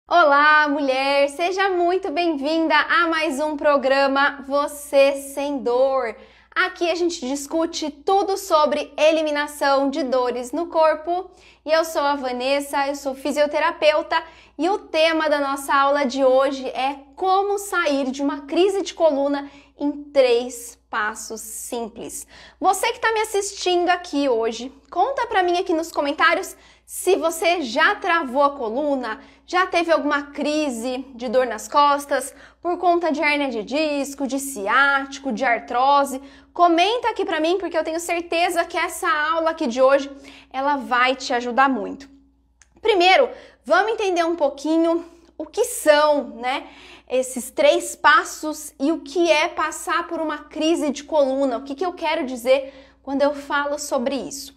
Olá, mulher! Seja muito bem-vinda a mais um programa Você Sem Dor. Aqui a gente discute tudo sobre eliminação de dores no corpo. E eu sou a Vanessa, eu sou fisioterapeuta e o tema da nossa aula de hoje é como sair de uma crise de coluna em 3 passos simples. Você que está me assistindo aqui hoje, conta pra mim aqui nos comentários se você já travou a coluna, já teve alguma crise de dor nas costas por conta de hérnia de disco, de ciático, de artrose. Comenta aqui pra mim porque eu tenho certeza que essa aula aqui de hoje ela vai te ajudar muito. Primeiro, vamos entender um pouquinho o que são, esses 3 passos e o que é passar por uma crise de coluna. O que eu quero dizer quando eu falo sobre isso?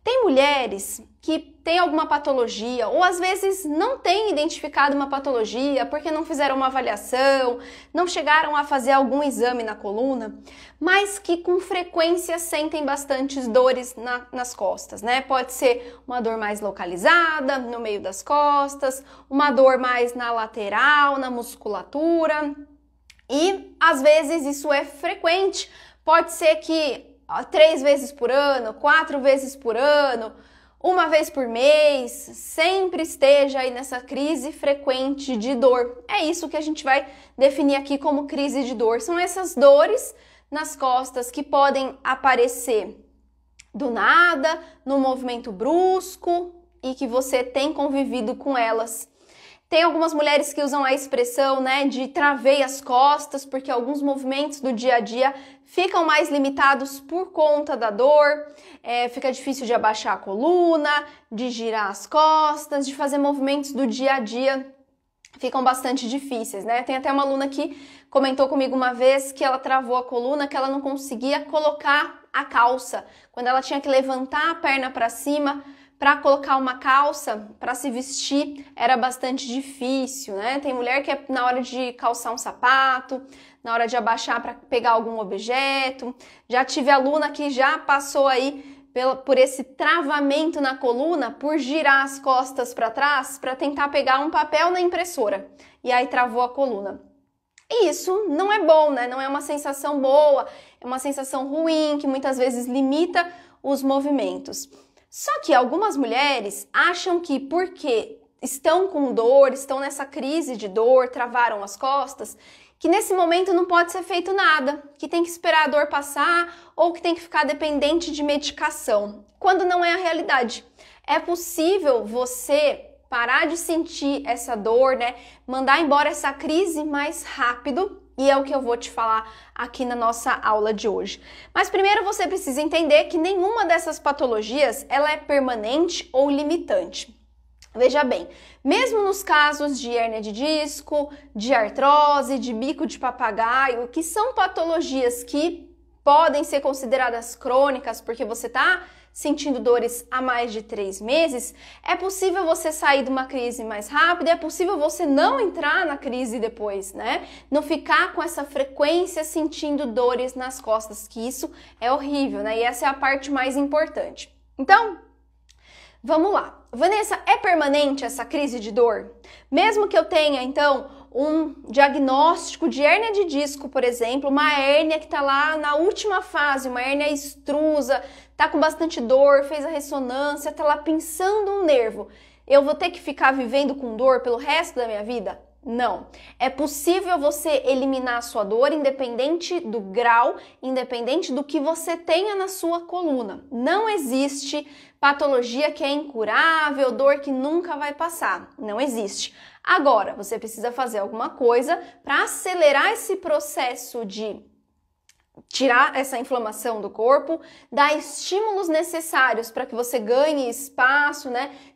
Tem mulheres que têm alguma patologia ou às vezes não têm identificado uma patologia porque não fizeram uma avaliação, não chegaram a fazer algum exame na coluna, mas que com frequência sentem bastantes dores nas costas, Pode ser uma dor mais localizada, no meio das costas, uma dor mais na lateral, na musculatura e às vezes isso é frequente, pode ser que 3 vezes por ano, 4 vezes por ano, 1 vez por mês, sempre esteja aí nessa crise frequente de dor. É isso que a gente vai definir aqui como crise de dor. São essas dores nas costas que podem aparecer do nada, no movimento brusco e que você tem convivido com elas. Tem algumas mulheres que usam a expressão, de travei as costas, porque alguns movimentos do dia a dia ficam mais limitados por conta da dor, fica difícil de abaixar a coluna, de girar as costas, de fazer movimentos do dia a dia, ficam bastante difíceis, Tem até uma aluna que comentou comigo uma vez que ela travou a coluna, que ela não conseguia colocar a calça, quando ela tinha que levantar a perna para cima, para colocar uma calça, para se vestir, era bastante difícil, Tem mulher que é na hora de calçar um sapato, na hora de abaixar para pegar algum objeto. Já tive aluna que já passou aí por esse travamento na coluna, por girar as costas para trás, para tentar pegar um papel na impressora. E aí travou a coluna. E isso não é bom, Não é uma sensação boa, é uma sensação ruim, que muitas vezes limita os movimentos. Só que algumas mulheres acham que porque estão com dor, estão nessa crise de dor, travaram as costas, que nesse momento não pode ser feito nada, que tem que esperar a dor passar ou que tem que ficar dependente de medicação, quando não é a realidade. É possível você parar de sentir essa dor, mandar embora essa crise mais rápido. E é o que eu vou te falar aqui na nossa aula de hoje. Mas primeiro você precisa entender que nenhuma dessas patologias ela é permanente ou limitante. Veja bem, mesmo nos casos de hérnia de disco, de artrose, de bico de papagaio, que são patologias que podem ser consideradas crônicas porque você está sentindo dores há mais de 3 meses, é possível você sair de uma crise mais rápido, é possível você não entrar na crise depois, Não ficar com essa frequência sentindo dores nas costas, que isso é horrível, E essa é a parte mais importante. Então, vamos lá. Vanessa, é permanente essa crise de dor? Mesmo que eu tenha, então, um diagnóstico de hérnia de disco, por exemplo, uma hérnia que está lá na última fase, uma hérnia extrusa, está com bastante dor, fez a ressonância, está lá pinçando um nervo. Eu vou ter que ficar vivendo com dor pelo resto da minha vida? Não. É possível você eliminar a sua dor independente do grau, independente do que você tenha na sua coluna. Não existe patologia que é incurável, dor que nunca vai passar. Não existe. Agora, você precisa fazer alguma coisa para acelerar esse processo de tirar essa inflamação do corpo, dar estímulos necessários para que você ganhe espaço,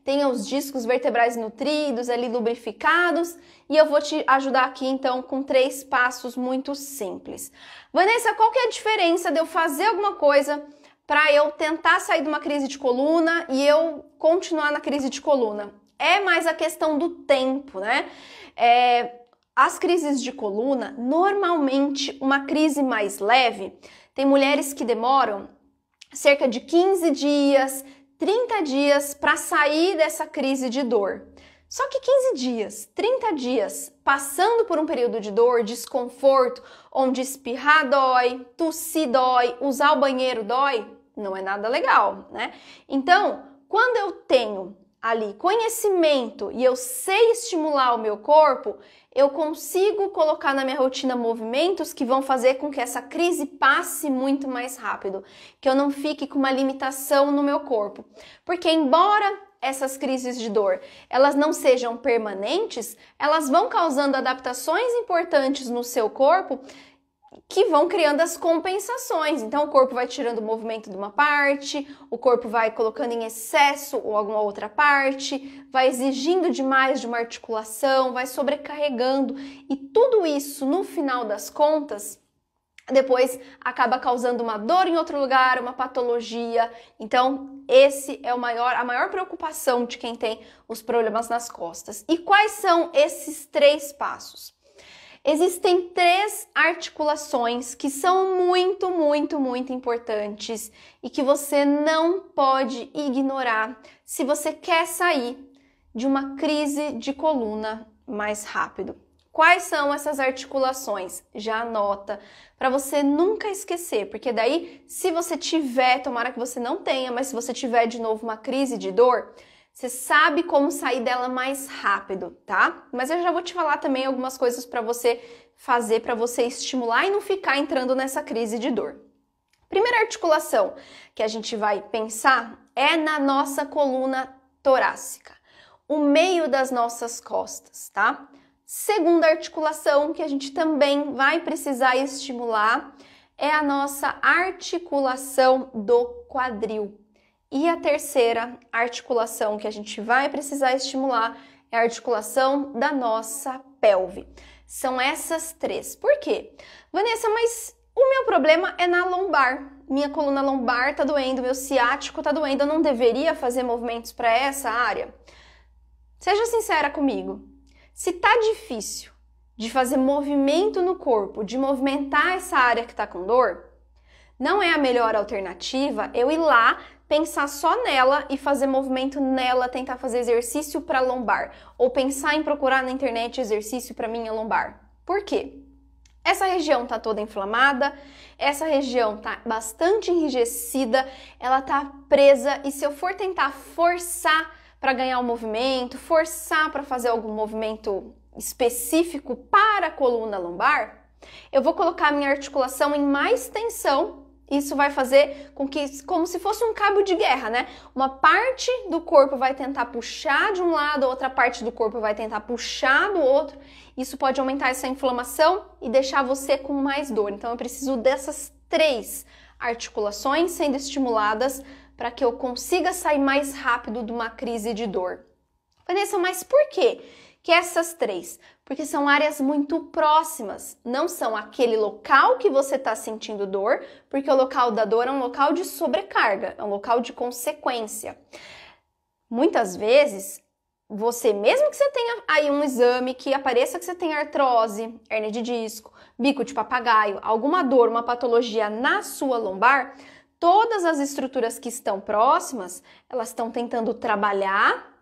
tenha os discos vertebrais nutridos, ali lubrificados, e eu vou te ajudar aqui então com 3 passos muito simples. Vanessa, qual que é a diferença de eu fazer alguma coisa para eu tentar sair de uma crise de coluna e eu continuar na crise de coluna? É mais a questão do tempo, As crises de coluna, normalmente uma crise mais leve, tem mulheres que demoram cerca de 15 dias, 30 dias para sair dessa crise de dor. Só que 15 dias, 30 dias, passando por um período de dor, desconforto, onde espirrar dói, tossir dói, usar o banheiro dói, não é nada legal, né? Então, quando eu tenho ali conhecimento e eu sei estimular o meu corpo, eu consigo colocar na minha rotina movimentos que vão fazer com que essa crise passe muito mais rápido, que eu não fique com uma limitação no meu corpo. Porque embora essas crises de dor, elas não sejam permanentes, elas vão causando adaptações importantes no seu corpo que vão criando as compensações. Então o corpo vai tirando o movimento de uma parte, o corpo vai colocando em excesso ou alguma outra parte, vai exigindo demais de uma articulação, vai sobrecarregando e tudo isso, no final das contas, depois acaba causando uma dor em outro lugar, uma patologia. Então, esse é a maior preocupação de quem tem os problemas nas costas. E quais são esses 3 passos? Existem 3 articulações que são muito, muito, muito importantes e que você não pode ignorar se você quer sair de uma crise de coluna mais rápido. Quais são essas articulações? Já anota, para você nunca esquecer, porque daí, se você tiver, tomara que você não tenha, mas se você tiver de novo uma crise de dor, você sabe como sair dela mais rápido, tá? Mas eu já vou te falar também algumas coisas para você fazer, para você estimular e não ficar entrando nessa crise de dor. Primeira articulação que a gente vai pensar é na nossa coluna torácica, o meio das nossas costas, tá? Segunda articulação que a gente também vai precisar estimular é a nossa articulação do quadril. E a terceira articulação que a gente vai precisar estimular é a articulação da nossa pelve. São essas 3. Por quê? Vanessa, mas o meu problema é na lombar. Minha coluna lombar tá doendo, meu ciático tá doendo. Eu não deveria fazer movimentos para essa área? Seja sincera comigo. Se tá difícil de fazer movimento no corpo, de movimentar essa área que tá com dor, não é a melhor alternativa eu ir lá, pensar só nela e fazer movimento nela, tentar fazer exercício para lombar, ou pensar em procurar na internet exercício para minha lombar. Por quê? Essa região tá toda inflamada, essa região tá bastante enrijecida, ela tá presa e se eu for tentar forçar para ganhar um movimento, forçar para fazer algum movimento específico para a coluna lombar, eu vou colocar a minha articulação em mais tensão. Isso vai fazer com que, como se fosse um cabo de guerra, né? Uma parte do corpo vai tentar puxar de um lado, outra parte do corpo vai tentar puxar do outro. Isso pode aumentar essa inflamação e deixar você com mais dor. Então eu preciso dessas 3 articulações sendo estimuladas para que eu consiga sair mais rápido de uma crise de dor. Vanessa, mas por quê que essas 3? Porque são áreas muito próximas, não são aquele local que você está sentindo dor, porque o local da dor é um local de sobrecarga, é um local de consequência. Muitas vezes, você, mesmo que você tenha aí um exame que apareça que você tem artrose, hérnia de disco, bico de papagaio, alguma dor, uma patologia na sua lombar, todas as estruturas que estão próximas, elas estão tentando trabalhar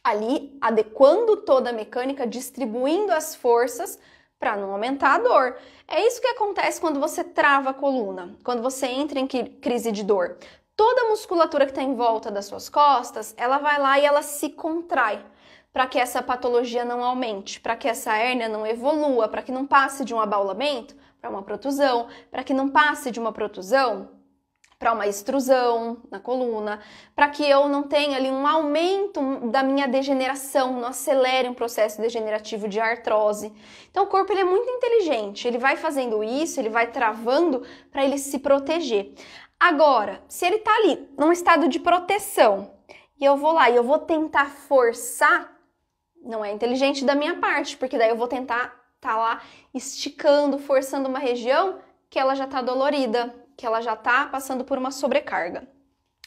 ali, adequando toda a mecânica, distribuindo as forças para não aumentar a dor. É isso que acontece quando você trava a coluna, quando você entra em crise de dor. Toda a musculatura que está em volta das suas costas, ela vai lá e ela se contrai para que essa patologia não aumente, para que essa hérnia não evolua, para que não passe de um abaulamento para uma protusão, para que não passe de uma protusão para uma extrusão na coluna, para que eu não tenha ali um aumento da minha degeneração, não acelere um processo degenerativo de artrose. Então o corpo ele é muito inteligente, ele vai fazendo isso, ele vai travando para ele se proteger. Agora, se ele está ali num estado de proteção e eu vou lá e eu vou tentar forçar, não é inteligente da minha parte, porque daí eu vou tentar tá lá esticando, forçando uma região que ela já está dolorida, que ela já está passando por uma sobrecarga.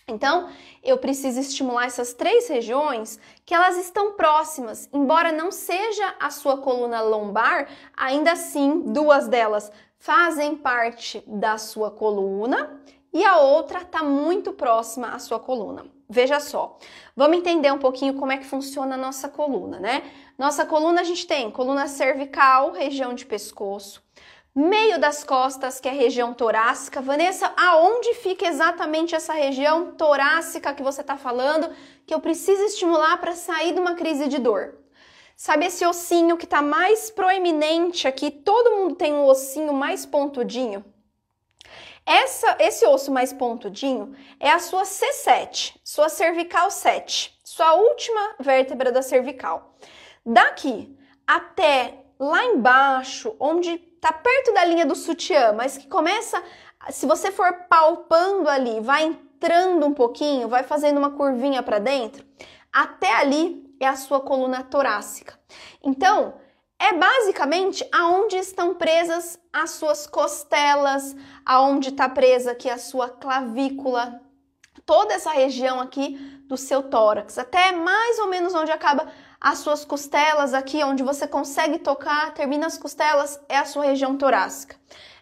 Então, eu preciso estimular essas 3 regiões que elas estão próximas, embora não seja a sua coluna lombar, ainda assim, 2 delas fazem parte da sua coluna e a outra está muito próxima à sua coluna. Veja só, vamos entender um pouquinho como é que funciona a nossa coluna, né? Nossa coluna, a gente tem coluna cervical, região de pescoço, meio das costas, que é a região torácica. Vanessa, aonde fica exatamente essa região torácica que você está falando, que eu preciso estimular para sair de uma crise de dor? Sabe esse ossinho que está mais proeminente aqui? Todo mundo tem um ossinho mais pontudinho? Esse osso mais pontudinho é a sua C7, sua cervical 7, sua última vértebra da cervical. Daqui até lá embaixo, onde está perto da linha do sutiã, mas que começa, se você for palpando ali, vai entrando um pouquinho, vai fazendo uma curvinha para dentro, até ali é a sua coluna torácica. Então, é basicamente aonde estão presas as suas costelas, aonde está presa aqui a sua clavícula, toda essa região aqui do seu tórax, até mais ou menos onde acaba as suas costelas aqui, onde você consegue tocar, termina as costelas, é a sua região torácica.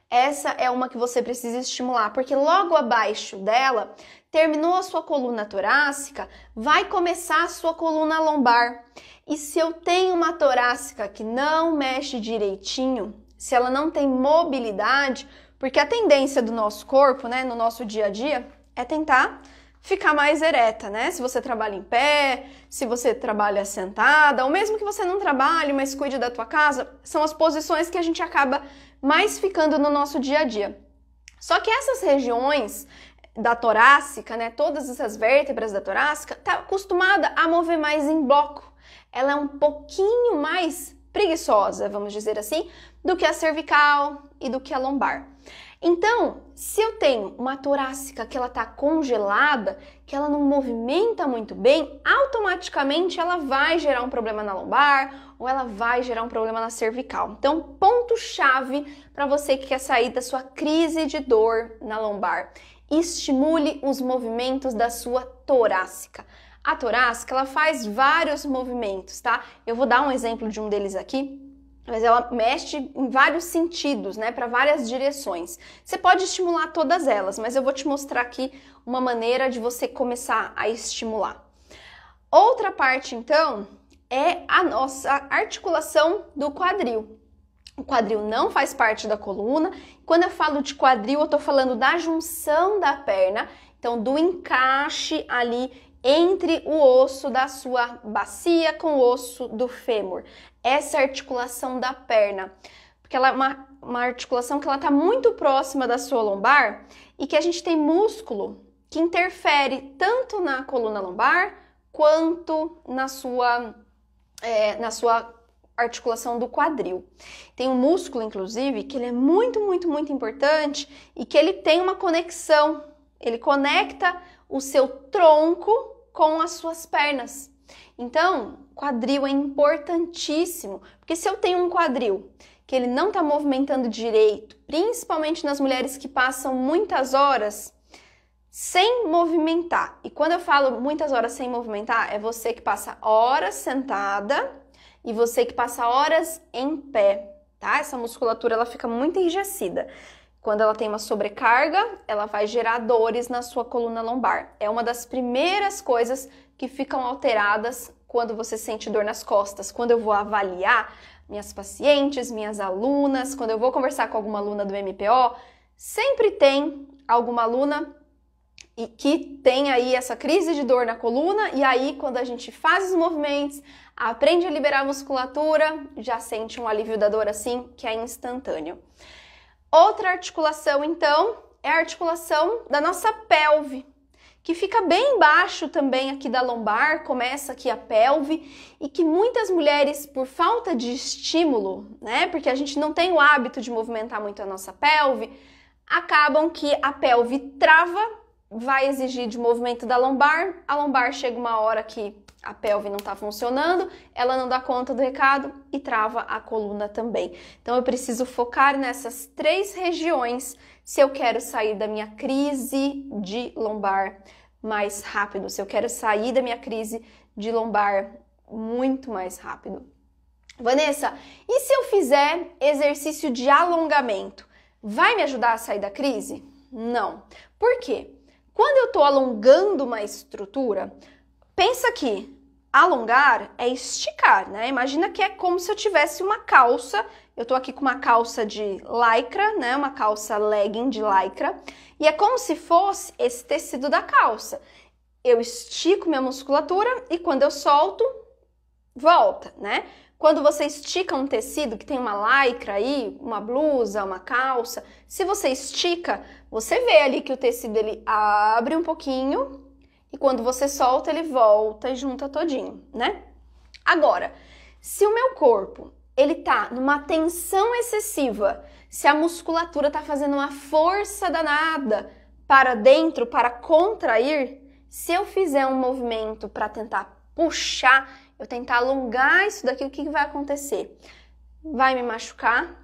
Essa é uma que você precisa estimular, porque logo abaixo dela, terminou a sua coluna torácica, vai começar a sua coluna lombar. E se eu tenho uma torácica que não mexe direitinho, se ela não tem mobilidade, porque a tendência do nosso corpo, né, no nosso dia a dia, é tentar ficar mais ereta, né? Se você trabalha em pé, se você trabalha sentada, ou mesmo que você não trabalhe, mas cuide da tua casa, são as posições que a gente acaba mais ficando no nosso dia a dia. Só que essas regiões da torácica, né, todas essas vértebras da torácica, tá acostumada a mover mais em bloco. Ela é um pouquinho mais preguiçosa, vamos dizer assim, do que a cervical e do que a lombar. Então, se eu tenho uma torácica que ela está congelada, que ela não movimenta muito bem, automaticamente ela vai gerar um problema na lombar ou ela vai gerar um problema na cervical. Então, ponto-chave para você que quer sair da sua crise de dor na lombar. Estimule os movimentos da sua torácica. A torácica, ela faz vários movimentos, tá? Eu vou dar um exemplo de um deles aqui, mas ela mexe em vários sentidos, né? Para várias direções. Você pode estimular todas elas, mas eu vou te mostrar aqui uma maneira de você começar a estimular. Outra parte, então, é a nossa articulação do quadril. O quadril não faz parte da coluna. Quando eu falo de quadril, eu tô falando da junção da perna, então do encaixe ali entre o osso da sua bacia com o osso do fêmur. Essa articulação da perna, porque ela é uma articulação que ela está muito próxima da sua lombar e que a gente tem músculo que interfere tanto na coluna lombar quanto na sua articulação do quadril. Tem um músculo, inclusive, que ele é muito importante e que ele tem uma conexão. Ele conecta o seu tronco com as suas pernas. Então, quadril é importantíssimo, porque se eu tenho um quadril que ele não está movimentando direito, principalmente nas mulheres que passam muitas horas sem movimentar, e quando eu falo muitas horas sem movimentar, é você que passa horas sentada e você que passa horas em pé, tá? Essa musculatura ela fica muito enrijecida. Quando ela tem uma sobrecarga, ela vai gerar dores na sua coluna lombar. É uma das primeiras coisas que ficam alteradas quando você sente dor nas costas. Quando eu vou avaliar minhas pacientes, minhas alunas, quando eu vou conversar com alguma aluna do MPO, sempre tem alguma aluna que tem aí essa crise de dor na coluna e aí quando a gente faz os movimentos, aprende a liberar a musculatura, já sente um alívio da dor assim, que é instantâneo. Outra articulação, então, é a articulação da nossa pelve, que fica bem embaixo também aqui da lombar, começa aqui a pelve, e que muitas mulheres, por falta de estímulo, né, porque a gente não tem o hábito de movimentar muito a nossa pelve, acabam que a pelve trava, vai exigir de movimento da lombar, a lombar chega uma hora que a pelve não está funcionando, ela não dá conta do recado e trava a coluna também. Então eu preciso focar nessas 3 regiões se eu quero sair da minha crise de lombar mais rápido, se eu quero sair da minha crise de lombar muito mais rápido. Vanessa, e se eu fizer exercício de alongamento, vai me ajudar a sair da crise? Não. Por quê? Quando eu estou alongando uma estrutura, pensa que alongar é esticar, né? Imagina que é como se eu tivesse uma calça. Eu tô aqui com uma calça de lycra, né? Uma calça legging de lycra. E é como se fosse esse tecido da calça. Eu estico minha musculatura e quando eu solto, volta, né? Quando você estica um tecido que tem uma lycra aí, uma blusa, uma calça, se você estica, você vê ali que o tecido ele abre um pouquinho e quando você solta, ele volta e junta todinho, né? Agora, se o meu corpo ele tá numa tensão excessiva, se a musculatura tá fazendo uma força danada para dentro, para contrair, se eu fizer um movimento para tentar puxar, eu tentar alongar isso daqui, o que vai acontecer? Vai me machucar,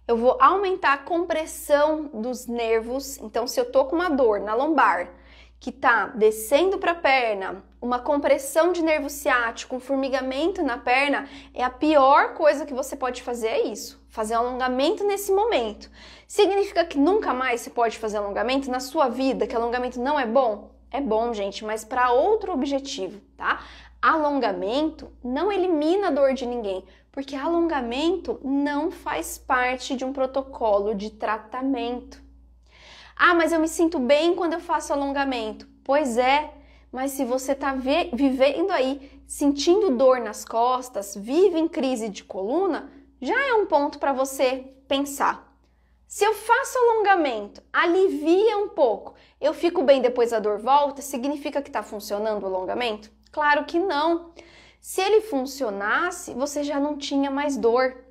eu vou aumentar a compressão dos nervos, então se eu tô com uma dor na lombar, que tá descendo para a perna, uma compressão de nervo ciático, um formigamento na perna, é a pior coisa que você pode fazer é isso, fazer um alongamento nesse momento. Significa que nunca mais você pode fazer alongamento na sua vida, que alongamento não é bom? É bom, gente, mas para outro objetivo, tá? Alongamento não elimina a dor de ninguém, porque alongamento não faz parte de um protocolo de tratamento. Ah, mas eu me sinto bem quando eu faço alongamento. Pois é, mas se você está vivendo aí, sentindo dor nas costas, vive em crise de coluna, já é um ponto para você pensar. Se eu faço alongamento, alivia um pouco, eu fico bem depois a dor volta, significa que está funcionando o alongamento? Claro que não. Se ele funcionasse, você já não tinha mais dor.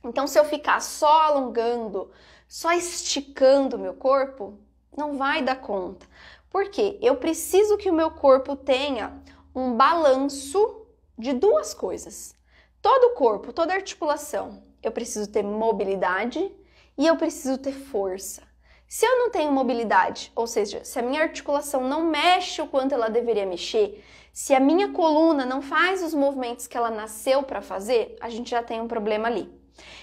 Então, se eu ficar só alongando, só esticando o meu corpo, não vai dar conta. Por quê? Eu preciso que o meu corpo tenha um balanço de duas coisas. Todo o corpo, toda articulação, eu preciso ter mobilidade e eu preciso ter força. Se eu não tenho mobilidade, ou seja, se a minha articulação não mexe o quanto ela deveria mexer, se a minha coluna não faz os movimentos que ela nasceu para fazer, a gente já tem um problema ali.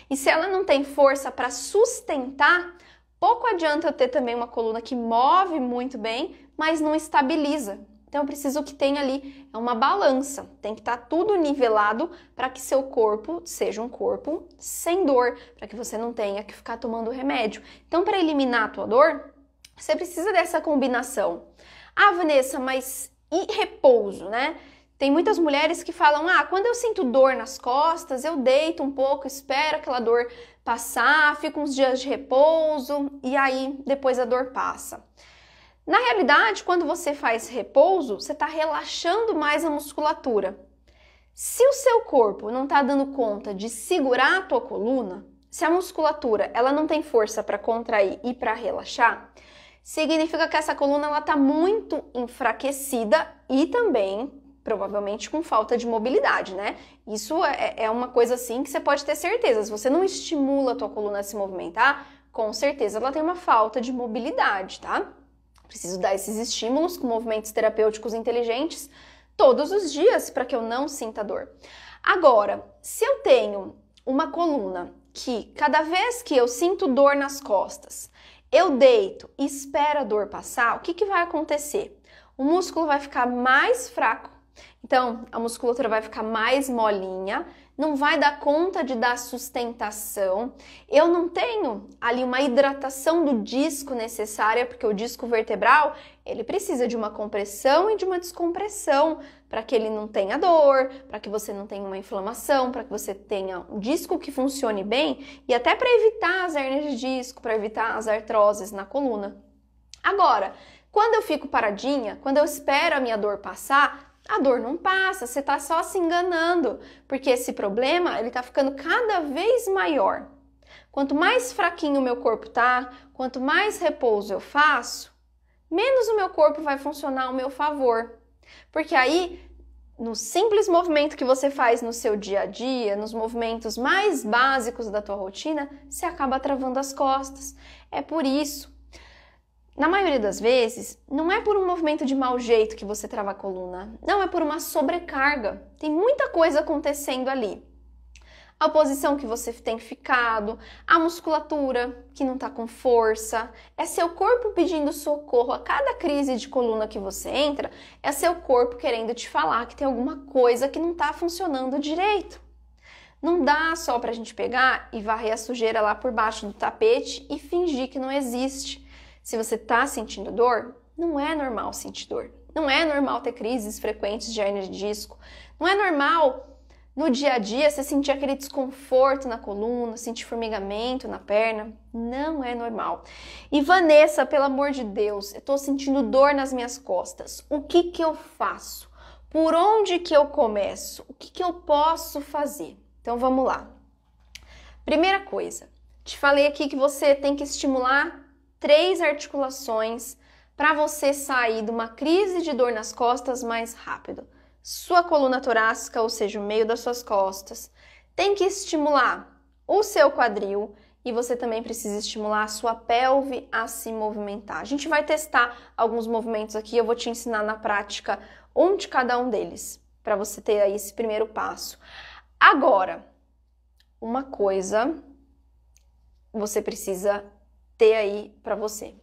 E se ela não tem força para sustentar, pouco adianta eu ter também uma coluna que move muito bem, mas não estabiliza. Então eu preciso que tenha ali uma balança, tem que estar tudo nivelado para que seu corpo seja um corpo sem dor, para que você não tenha que ficar tomando remédio. Então para eliminar a tua dor, você precisa dessa combinação. Ah, Vanessa, mas e repouso, né? Tem muitas mulheres que falam, quando eu sinto dor nas costas, eu deito um pouco, espero aquela dor passar, fico uns dias de repouso e aí depois a dor passa. Na realidade, quando você faz repouso, você está relaxando mais a musculatura. Se o seu corpo não está dando conta de segurar a tua coluna, se a musculatura ela não tem força para contrair e para relaxar, significa que essa coluna está muito enfraquecida e também provavelmente com falta de mobilidade, né? Isso é uma coisa assim que você pode ter certeza. Se você não estimula a tua coluna a se movimentar, com certeza ela tem uma falta de mobilidade, tá? Preciso dar esses estímulos com movimentos terapêuticos inteligentes todos os dias para que eu não sinta dor. Agora, se eu tenho uma coluna que cada vez que eu sinto dor nas costas, eu deito e espero a dor passar, o que vai acontecer? O músculo vai ficar mais fraco. Então, a musculatura vai ficar mais molinha, não vai dar conta de dar sustentação. Eu não tenho ali uma hidratação do disco necessária, porque o disco vertebral, ele precisa de uma compressão e de uma descompressão para que ele não tenha dor, para que você não tenha uma inflamação, para que você tenha um disco que funcione bem e até para evitar as hérnias de disco, para evitar as artroses na coluna. Agora, quando eu fico paradinha, quando eu espero a minha dor passar, a dor não passa, você está só se enganando, porque esse problema ele está ficando cada vez maior. Quanto mais fraquinho o meu corpo tá, quanto mais repouso eu faço, menos o meu corpo vai funcionar ao meu favor. Porque aí, no simples movimento que você faz no seu dia a dia, nos movimentos mais básicos da tua rotina, você acaba travando as costas. É por isso. Na maioria das vezes, não é por um movimento de mau jeito que você trava a coluna, não, é por uma sobrecarga. Tem muita coisa acontecendo ali. a posição que você tem ficado, a musculatura que não está com força, é seu corpo pedindo socorro. A cada crise de coluna que você entra, é seu corpo querendo te falar que tem alguma coisa que não está funcionando direito. Não dá só pra gente pegar e varrer a sujeira lá por baixo do tapete e fingir que não existe. Se você tá sentindo dor, não é normal sentir dor. Não é normal ter crises frequentes de hernia de disco. Não é normal no dia a dia você sentir aquele desconforto na coluna, sentir formigamento na perna. Não é normal. E Vanessa, pelo amor de Deus, eu tô sentindo dor nas minhas costas. O que que eu faço? Por onde que eu começo? O que que eu posso fazer? Então vamos lá. Primeira coisa, te falei aqui que você tem que estimular 3 articulações para você sair de uma crise de dor nas costas mais rápido. Sua coluna torácica, ou seja, o meio das suas costas, tem que estimular o seu quadril e você também precisa estimular a sua pelve a se movimentar. A gente vai testar alguns movimentos aqui, eu vou te ensinar na prática um de cada um deles, para você ter aí esse primeiro passo. Agora, uma coisa você precisa ter aí para você.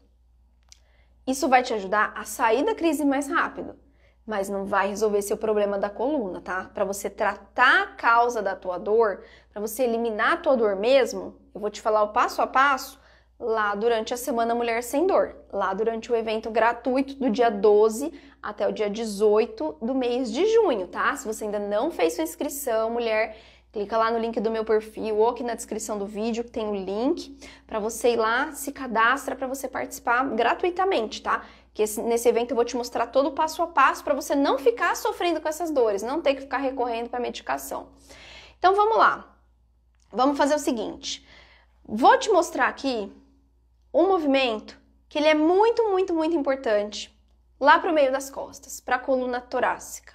Isso vai te ajudar a sair da crise mais rápido, mas não vai resolver seu problema da coluna, tá? Para você tratar a causa da tua dor, para você eliminar a tua dor mesmo, eu vou te falar o passo a passo lá durante a Semana Mulher Sem Dor, lá durante o evento gratuito do dia 12 até o dia 18 do mês de junho, tá? Se você ainda não fez sua inscrição, mulher, clica lá no link do meu perfil ou aqui na descrição do vídeo que tem o link para você ir lá, se cadastra para você participar gratuitamente, tá? Que nesse evento eu vou te mostrar todo o passo a passo para você não ficar sofrendo com essas dores, não ter que ficar recorrendo para medicação. Então vamos lá, vamos fazer o seguinte, vou te mostrar aqui um movimento que ele é muito importante lá para o meio das costas, para a coluna torácica.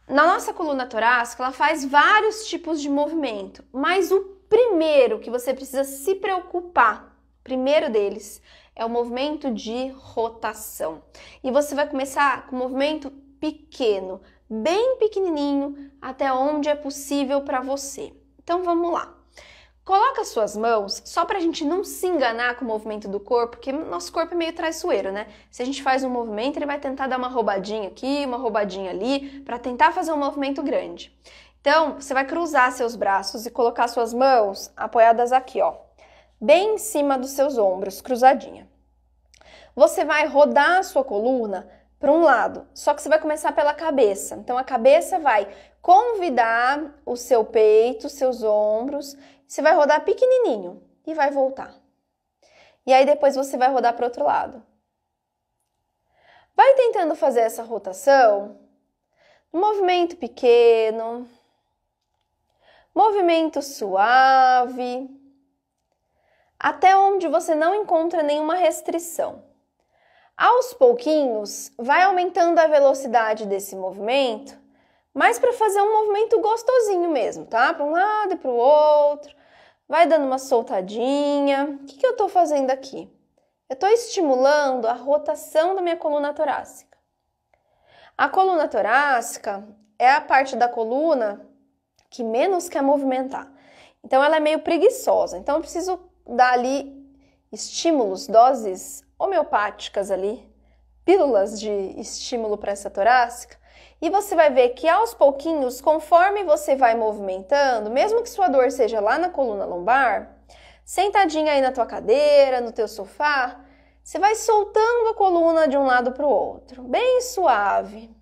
Na nossa coluna torácica, ela faz vários tipos de movimento, mas o primeiro que você precisa se preocupar, primeiro deles, é o movimento de rotação. E você vai começar com um movimento pequeno, bem pequenininho, até onde é possível para você. Então vamos lá. Coloca as suas mãos, só para a gente não se enganar com o movimento do corpo, porque nosso corpo é meio traiçoeiro, né? Se a gente faz um movimento, ele vai tentar dar uma roubadinha aqui, uma roubadinha ali, para tentar fazer um movimento grande. Então, você vai cruzar seus braços e colocar suas mãos apoiadas aqui, ó, bem em cima dos seus ombros, cruzadinha. Você vai rodar a sua coluna para um lado, só que você vai começar pela cabeça. Então, a cabeça vai convidar o seu peito, seus ombros. Você vai rodar pequenininho e vai voltar. E aí depois você vai rodar para o outro lado. Vai tentando fazer essa rotação, um movimento pequeno, movimento suave, até onde você não encontra nenhuma restrição. Aos pouquinhos, vai aumentando a velocidade desse movimento, mas para fazer um movimento gostosinho mesmo, tá? Para um lado e para o outro. Vai dando uma soltadinha. O que eu estou fazendo aqui? Eu estou estimulando a rotação da minha coluna torácica. A coluna torácica é a parte da coluna que menos quer movimentar. Então, ela é meio preguiçosa. Então, eu preciso dar ali estímulos, doses homeopáticas ali, pílulas de estímulo para essa torácica. E você vai ver que aos pouquinhos, conforme você vai movimentando, mesmo que sua dor seja lá na coluna lombar, sentadinha aí na tua cadeira, no teu sofá, você vai soltando a coluna de um lado para o outro, bem suave.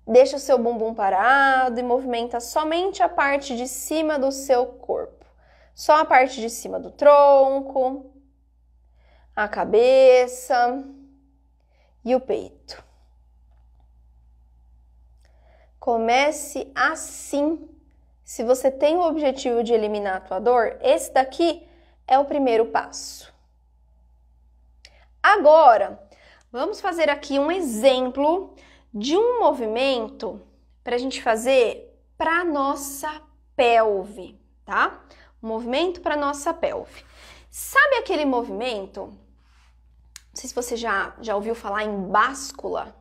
Deixa o seu bumbum parado e movimenta somente a parte de cima do seu corpo. Só a parte de cima do tronco, a cabeça e o peito. Comece assim. Se você tem o objetivo de eliminar a tua dor, esse daqui é o primeiro passo. Agora, vamos fazer aqui um exemplo de um movimento para a gente fazer para a nossa pelve, tá? Um movimento para a nossa pelve. Sabe aquele movimento? Não sei se você já ouviu falar em báscula,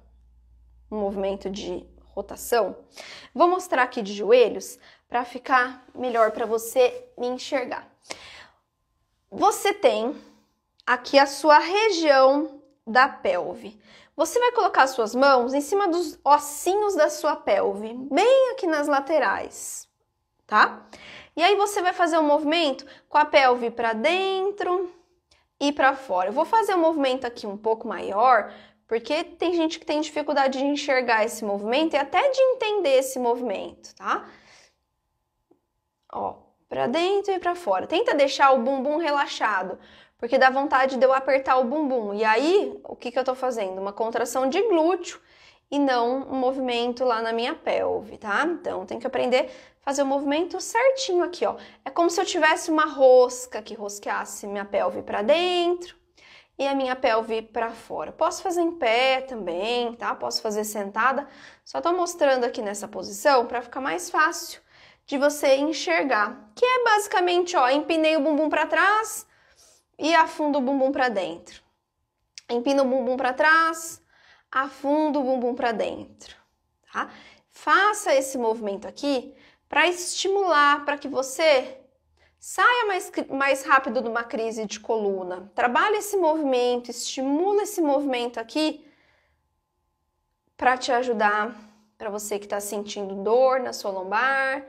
um movimento de rotação. Vou mostrar aqui de joelhos para ficar melhor para você me enxergar. Você tem aqui a sua região da pelve. Você vai colocar as suas mãos em cima dos ossinhos da sua pelve, bem aqui nas laterais, tá? E aí você vai fazer um movimento com a pelve para dentro e para fora. Eu vou fazer um movimento aqui um pouco maior, porque tem gente que tem dificuldade de enxergar esse movimento e até de entender esse movimento, tá? Ó, para dentro e para fora. Tenta deixar o bumbum relaxado, porque dá vontade de eu apertar o bumbum. E aí, o que eu tô fazendo? Uma contração de glúteo e não um movimento lá na minha pelve, tá? Então, tem que aprender a fazer o movimento certinho aqui, ó. É como se eu tivesse uma rosca que rosqueasse minha pelve para dentro e a minha pelve para fora. Posso fazer em pé também, tá? Posso fazer sentada. Só tô mostrando aqui nessa posição para ficar mais fácil de você enxergar. Que é basicamente, ó, empinei o bumbum para trás e afundo o bumbum para dentro. Empino o bumbum para trás, afundo o bumbum para dentro, tá? Faça esse movimento aqui para estimular, para que você saia mais rápido de uma crise de coluna. Trabalhe esse movimento, estimula esse movimento aqui para te ajudar, para você que está sentindo dor na sua lombar,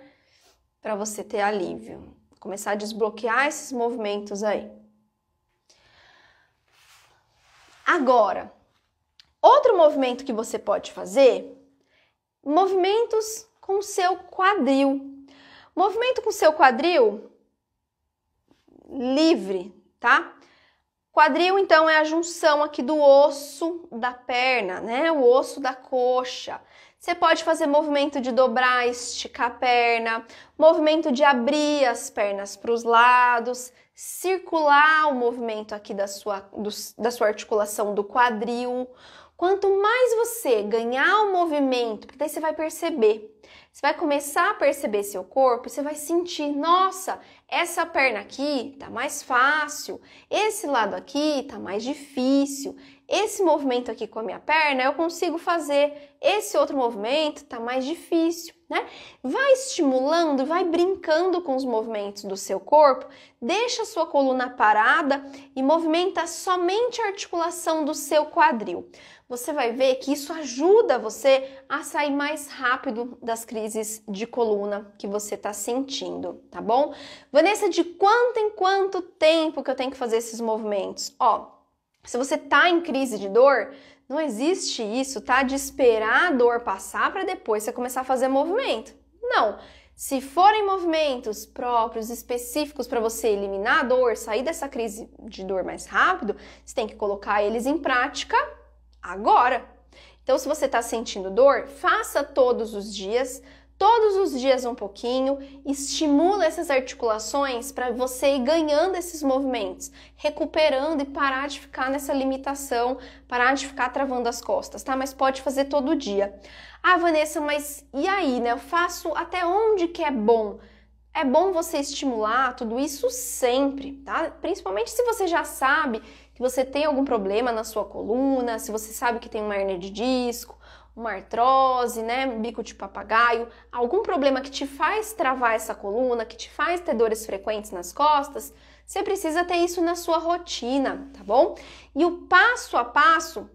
para você ter alívio. Começar a desbloquear esses movimentos aí. Agora, outro movimento que você pode fazer, movimentos com o seu quadril. Movimento com o seu quadril livre, tá? Quadril, então, é a junção aqui do osso da perna, né? O osso da coxa. Você pode fazer movimento de dobrar, esticar a perna, movimento de abrir as pernas para os lados, circular o movimento aqui da sua articulação do quadril. Quanto mais você ganhar o movimento, porque daí você vai perceber, você vai começar a perceber seu corpo, você vai sentir, nossa, essa perna aqui tá mais fácil, esse lado aqui tá mais difícil, esse movimento aqui com a minha perna eu consigo fazer, esse outro movimento tá mais difícil, né? Vai estimulando, vai brincando com os movimentos do seu corpo, deixa a sua coluna parada e movimenta somente a articulação do seu quadril. Você vai ver que isso ajuda você a sair mais rápido das crises de coluna que você está sentindo, tá bom? Vanessa, de quanto em quanto tempo que eu tenho que fazer esses movimentos? Ó, se você tá em crise de dor, não existe isso, tá? De esperar a dor passar para depois você começar a fazer movimento. Não. Se forem movimentos próprios, específicos para você eliminar a dor, sair dessa crise de dor mais rápido, você tem que colocar eles em prática agora. Então, se você está sentindo dor, faça todos os dias um pouquinho, estimula essas articulações para você ir ganhando esses movimentos, recuperando e parar de ficar nessa limitação, parar de ficar travando as costas, tá? Mas pode fazer todo dia. Ah, Vanessa, mas e aí, né? Eu faço até onde que é bom? É bom você estimular tudo isso sempre, tá? Principalmente se você já sabe que você tem algum problema na sua coluna, se você sabe que tem uma hérnia de disco, uma artrose, né, bico de papagaio, algum problema que te faz travar essa coluna, que te faz ter dores frequentes nas costas, você precisa ter isso na sua rotina, tá bom? E o passo a passo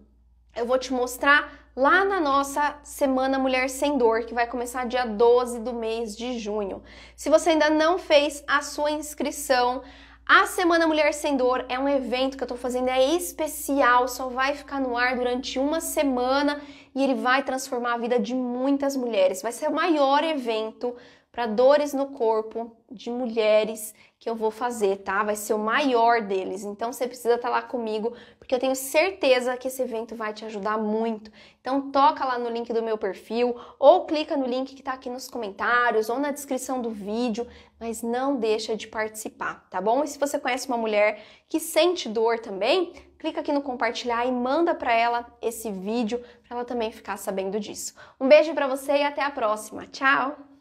eu vou te mostrar lá na nossa Semana Mulher Sem Dor, que vai começar dia 12 do mês de junho. Se você ainda não fez a sua inscrição, a Semana Mulher Sem Dor é um evento que eu tô fazendo, é especial, só vai ficar no ar durante uma semana e ele vai transformar a vida de muitas mulheres. Vai ser o maior evento para dores no corpo de mulheres que eu vou fazer, tá? Vai ser o maior deles. Então você precisa estar lá comigo, porque eu tenho certeza que esse evento vai te ajudar muito. Então toca lá no link do meu perfil ou clica no link que tá aqui nos comentários ou na descrição do vídeo, mas não deixa de participar, tá bom? E se você conhece uma mulher que sente dor também, clica aqui no compartilhar e manda para ela esse vídeo para ela também ficar sabendo disso. Um beijo para você e até a próxima. Tchau!